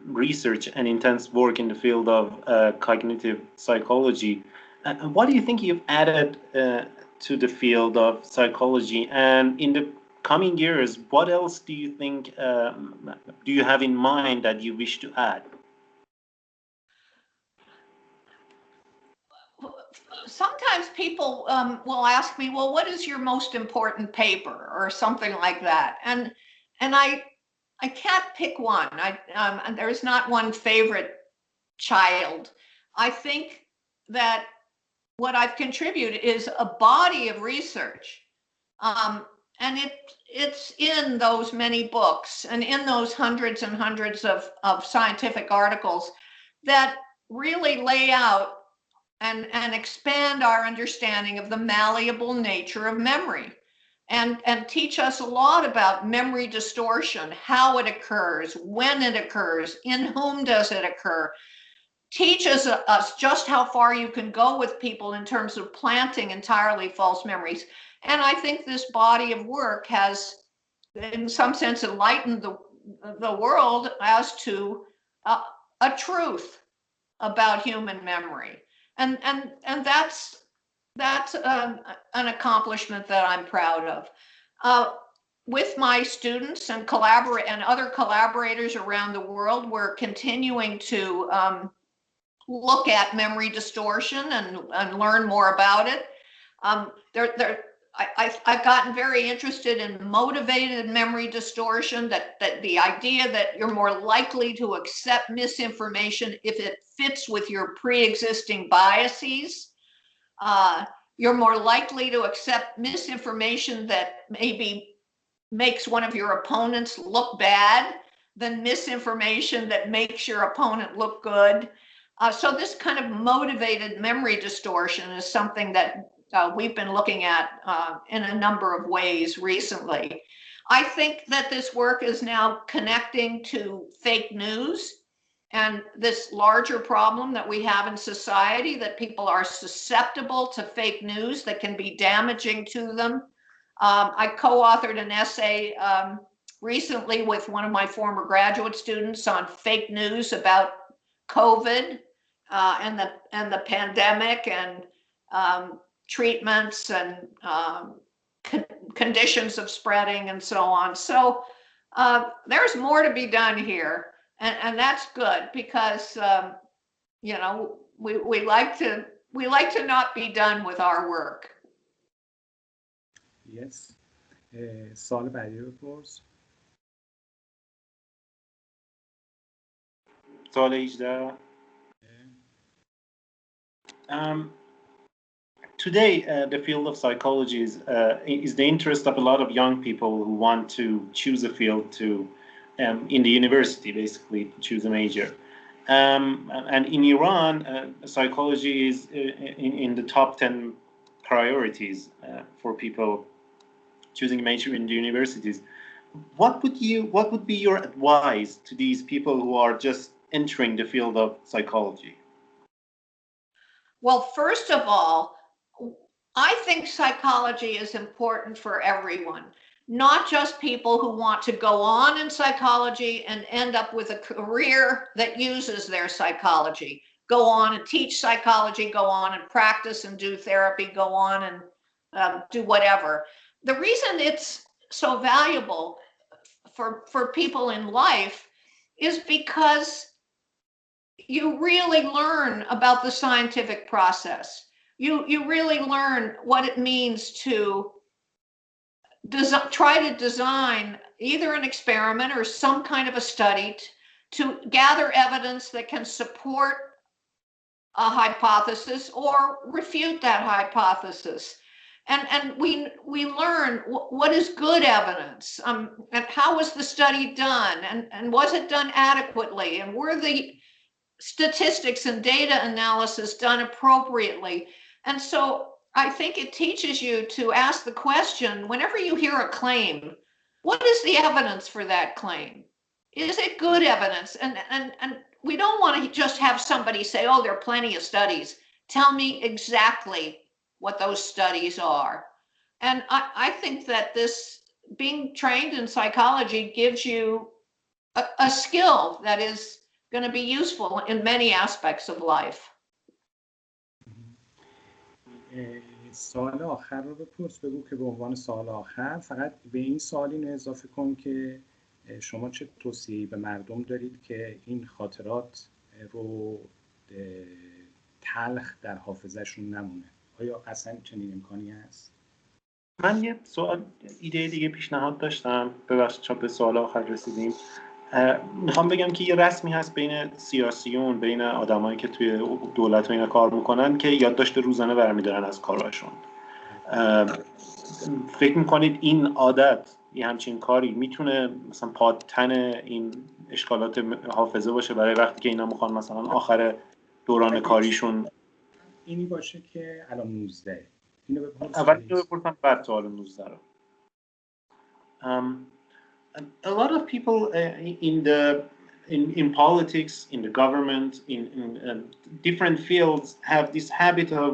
research and intense work in the field of cognitive psychology, what do you think you've added to the field of psychology? And in the coming years, what else do you think, do you have in mind that you wish to add? Sometimes people will ask me, well, what is your most important paper or something like that? And I can't pick one. There's not one favorite child. I think that what I've contributed is a body of research. And it's in those many books and in those hundreds and hundreds of scientific articles that really lay out and expand our understanding of the malleable nature of memory and teach us a lot about memory distortion, how it occurs, when it occurs, in whom does it occur. Teaches us just how far you can go with people in terms of planting entirely false memories. And I think this body of work has, in some sense, enlightened the world as to a truth about human memory. And that's an accomplishment that I'm proud of. With my students and other collaborators around the world, we're continuing to look at memory distortion and learn more about it. I've gotten very interested in motivated memory distortion, that the idea that you're more likely to accept misinformation if it fits with your pre-existing biases. You're more likely to accept misinformation that maybe makes one of your opponents look bad than misinformation that makes your opponent look good. So this kind of motivated memory distortion is something that we've been looking at in a number of ways recently. I think that this work is now connecting to fake news and this larger problem that we have in society, that people are susceptible to fake news that can be damaging to them. I co-authored an essay recently with one of my former graduate students on fake news about COVID and the pandemic and treatments and conditions of spreading and so on. So there's more to be done here, and that's good, because you know, we like to not be done with our work. Yes. سوال بعدی رو بپرس. سوال 18. Today, the field of psychology is the interest of a lot of young people who want to choose a field to, in the university, basically, choose a major. And in Iran, psychology is in the top 10 priorities for people choosing a major in the universities. What would be your advice to these people who are just entering the field of psychology? Well, first of all, I think psychology is important for everyone, not just people who want to go on in psychology and end up with a career that uses their psychology. Go on and teach psychology, go on and practice and do therapy, go on and do whatever. The reason it's so valuable for people in life is because you really learn about the scientific process. You really learn what it means to try to design either an experiment or some kind of a study to gather evidence that can support a hypothesis or refute that hypothesis. And we learn what is good evidence, and how was the study done, and was it done adequately, and were the statistics and data analysis done appropriately. And so I think it teaches you to ask the question, whenever you hear a claim, what is the evidence for that claim? Is it good evidence? And we don't want to just have somebody say, oh, there are plenty of studies. Tell me exactly what those studies are. And I think that this, being trained in psychology, gives you a skill that is going to be useful in many aspects of life. سوال آخر رو بپرس، بگو که به عنوان سوال آخر فقط به این سوال اینو اضافه کن که شما چه توصیه‌ای به مردم دارید که این خاطرات رو تلخ در حافظه‌شون نمونه؟ آیا اصلا چنین امکانی هست؟ من یه سوال ایده دیگه پیشنهاد داشتم، ببخشید چون به سوال آخر رسیدیم. میخوام بگم که یه رسمی هست بین سیاسیون، بین آدمایی که توی دولت و اینا کار میکنن، که یادداشت روزانه برمیدارن از کاراشون. فکر میکنید این عادت، یه همچین کاری میتونه مثلا پادتن این اشکالات حافظه باشه برای وقتی که اینا میخوان مثلا آخر دوران کاریشون؟ اینی باشه که الان 19 اینو بپرس. اول اینو بپرسم بعد سوال 19 رو. A lot of people in politics, in the government, in different fields have this habit of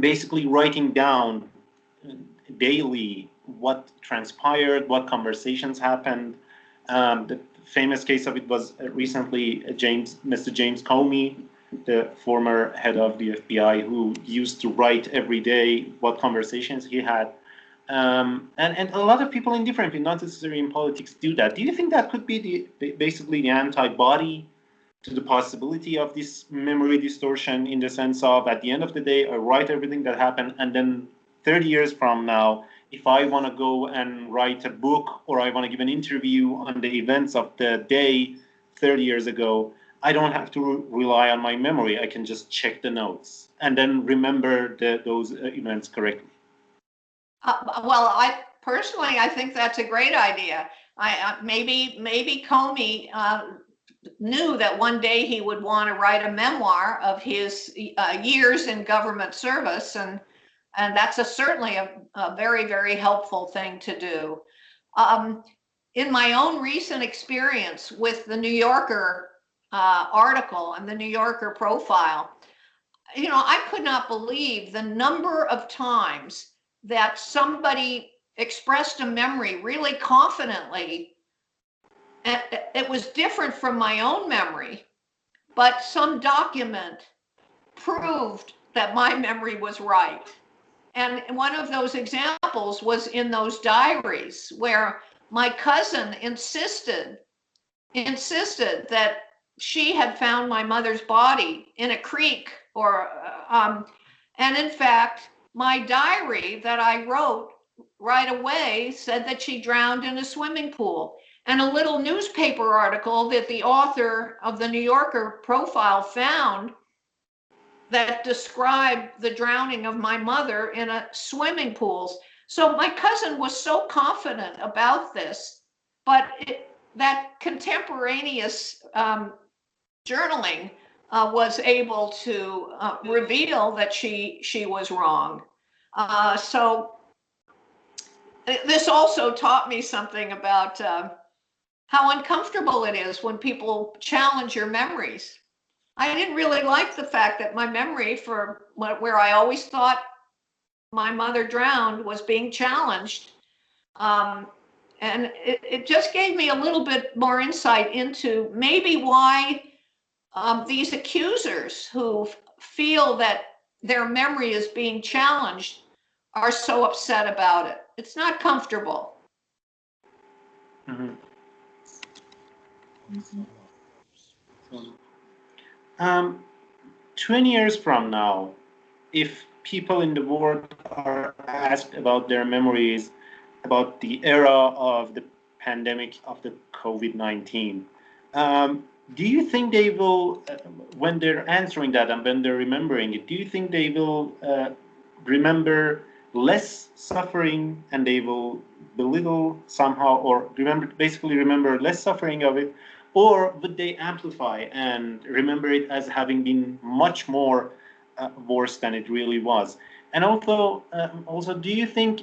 basically writing down daily what transpired, what conversations happened. The famous case of it was recently Mr. James Comey, the former head of the FBI, who used to write every day what conversations he had. And a lot of people in different fields, not necessarily in politics, do that. Do you think that could be basically the antibody to the possibility of this memory distortion, in the sense of, at the end of the day, I write everything that happened, and then 30 years from now, if I want to go and write a book, or I want to give an interview on the events of the day 30 years ago, I don't have to rely on my memory. I can just check the notes and then remember those events correctly. Well, I think that's a great idea. Maybe Comey knew that one day he would want to write a memoir of his years in government service, and that's certainly a very, very helpful thing to do. In my own recent experience with the New Yorker article and the New Yorker profile, I could not believe the number of times that somebody expressed a memory really confidently. And it was different from my own memory, but some document proved that my memory was right. And one of those examples was in those diaries where my cousin insisted that she had found my mother's body in a creek, and in fact, my diary that I wrote right away said that she drowned in a swimming pool. And a little newspaper article that the author of the New Yorker profile found that described the drowning of my mother in a swimming pool. So my cousin was so confident about this, but that contemporaneous journaling was able to reveal that she was wrong. So this also taught me something about how uncomfortable it is when people challenge your memories. I didn't really like the fact that my memory for where I always thought my mother drowned was being challenged. And it just gave me a little bit more insight into maybe why these accusers who feel that their memory is being challenged are so upset about it. It's not comfortable. Mm-hmm. 20 years from now, if people in the world are asked about their memories, about the era of the pandemic of the COVID-19. Do you think they will, when they're answering that and when they're remembering it, do you think they will remember less suffering and they will belittle somehow, or basically remember less suffering of it, or would they amplify and remember it as having been much more worse than it really was? And also, do you think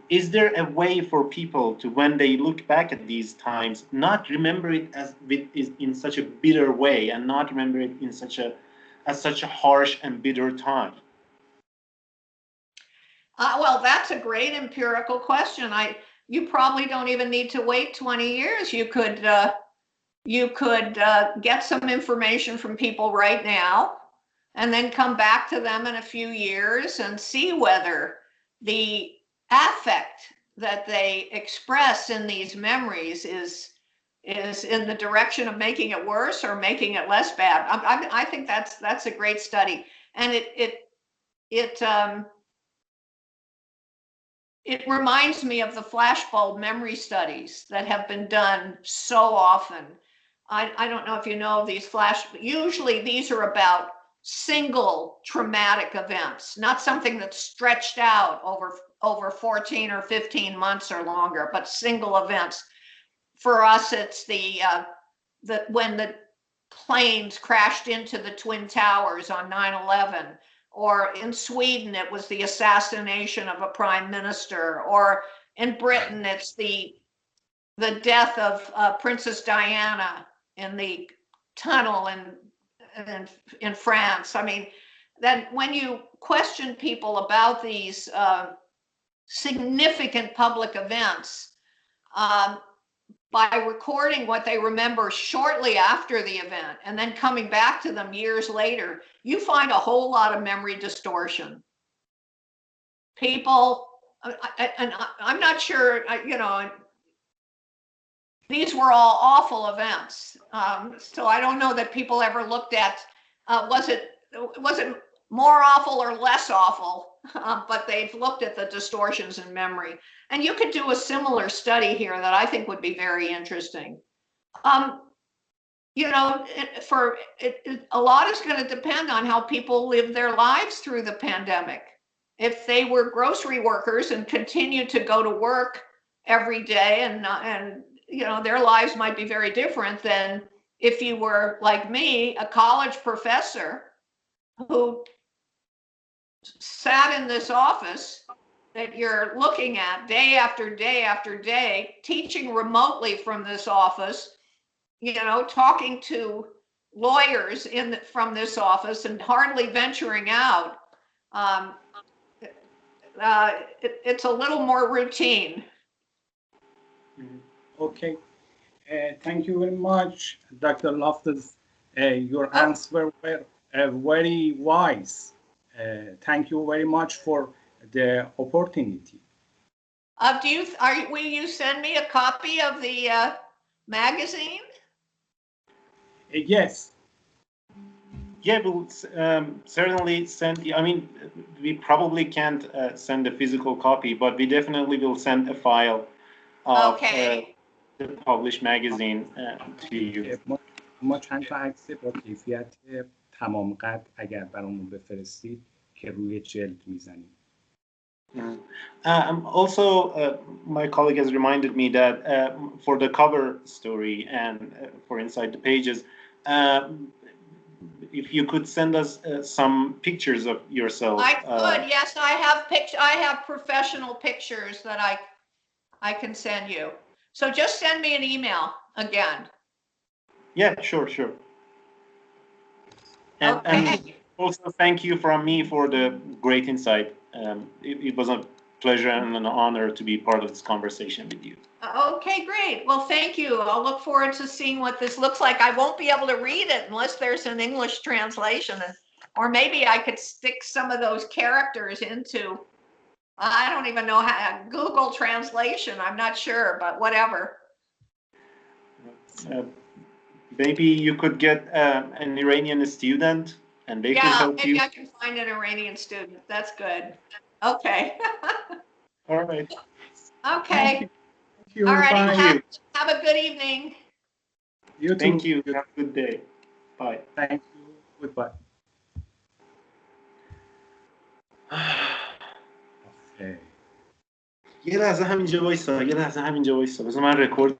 is there a way for people to, when they look back at these times, not remember it in such a bitter way, and not remember it in such a harsh and bitter time? Well, that's a great empirical question. You probably don't even need to wait 20 years. You could get some information from people right now, and then come back to them in a few years and see whether the affect that they express in these memories is in the direction of making it worse or making it less bad. I think that's a great study, and it reminds me of the flashbulb memory studies that have been done so often. I don't know if you know of these usually these are about single traumatic events, not something that's stretched out over 14 or 15 months or longer, but single events. For us, it's when the planes crashed into the Twin Towers on 9/11, or in Sweden, it was the assassination of a prime minister, or in Britain, it's the death of Princess Diana in the tunnel in France. I mean, then when you question people about these significant public events, by recording what they remember shortly after the event and then coming back to them years later, you find a whole lot of memory distortion. People, and I'm not sure, these were all awful events. So I don't know that people ever looked at, was it more awful or less awful, but they've looked at the distortions in memory. And you could do a similar study here that I think would be very interesting. A lot is going to depend on how people live their lives through the pandemic. If they were grocery workers and continue to go to work every day, and their lives might be very different than if you were, like me, a college professor who sat in this office that you're looking at day after day after day, teaching remotely from this office, talking to lawyers from this office and hardly venturing out. It's a little more routine. Okay. Thank you very much, Dr. Loftus. Your answers were very wise. Thank you very much for the opportunity. Will you send me a copy of the magazine? Yes. Yeah, we'll certainly send. I mean, we probably can't send a physical copy, but we definitely will send a file of the published magazine to you. ما چند تا عکس با کیفیت تمام قد اگر برامون بفرستید که روی جلد میزنیم. Also, my colleague has reminded me that for the cover story and for Inside the Pages, if you could send us some pictures of yourself. I could, yes, I have professional pictures that I can send you. So just send me an email again. Yeah, sure. And also thank you from me for the great insight. It was a pleasure and an honor to be part of this conversation with you. Okay, great. Well, thank you. I'll look forward to seeing what this looks like. I won't be able to read it unless there's an English translation, or maybe I could stick some of those characters into, I don't even know how, Google translation. I'm not sure, but whatever. Maybe you could get an Iranian student and they could help you. Yeah, maybe I can find an Iranian student. That's good. Okay. All right. Okay. Thank you. All righty. Bye. Have a good evening. You too. Thank you. Have a good day. Bye. Thank you. Goodbye. Okay. یه لحظه همینجا وایسا. بذار من رکورد